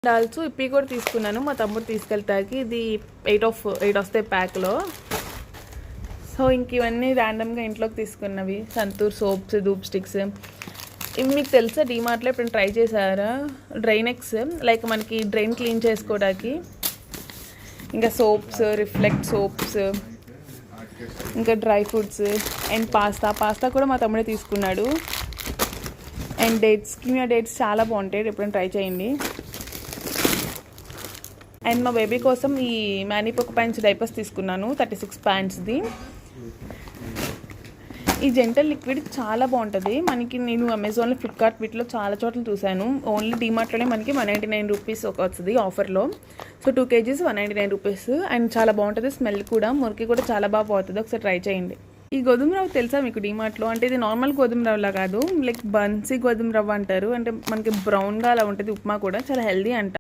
Dolls ఇప్పి కూడా తీసుకున్నాను మా తమ్ముడు తీసుకెళ్తాకి. ఇది 8 వస్తాయి ప్యాక్లో. సో ఇంక ఇవన్నీ ర్యాండమ్గా ఇంట్లోకి తీసుకున్నవి. Santoor soaps, dhoop sticks. ఇవి మీకు తెలుసా డీమార్ట్లో ఇప్పుడు ట్రై చేశారా? డ్రైనెక్స్ లైక్ మనకి డ్రైన్ క్లీన్ చేసుకోవడానికి. ఇంకా సోప్స్, రిఫ్లెక్ట్ సోప్స్, ఇంకా డ్రై ఫ్రూట్స్ అండ్ పాస్తా కూడా మా తమ్ముడే తీసుకున్నాడు. అండ్ డేట్స్, కిమియా డేట్స్ చాలా బాగుంటాయి, ఎప్పుడైనా ట్రై చేయండి. అండ్ మా బేబీ కోసం ఈ మ్యానీపోక్ ప్యాంట్స్ డైపర్స్ తీసుకున్నాను, 36 ప్యాంట్స్ది. ఈ జెంటల్ లిక్విడ్ చాలా బాగుంటుంది మనకి. నేను అమెజాన్లో, ఫ్లిప్కార్ట్ వీటిలో చాలా చోట్ల చూశాను. ఓన్లీ డీమార్ట్లోనే మనకి 199 రూపీస్ ఒక వస్తుంది ఆఫర్లో. So 2 kgs 199 rupees. అండ్ చాలా బాగుంటుంది, స్మెల్ కూడా, మురికి కూడా చాలా బాగా పోతుంది. ఒకసారి ట్రై చేయండి. ఈ గోధుమ రవ్వ తెలుసా మీకు డీమార్ట్లో? అంటే ఇది నార్మల్ గోధుమ రవ్వలా కాదు, లైక్ బన్సీ గోధుమ రవ్వ అంటారు. అంటే మనకి బ్రౌన్గా అలా ఉంటుంది. ఉప్మా కూడా చాలా హెల్దీ అంట.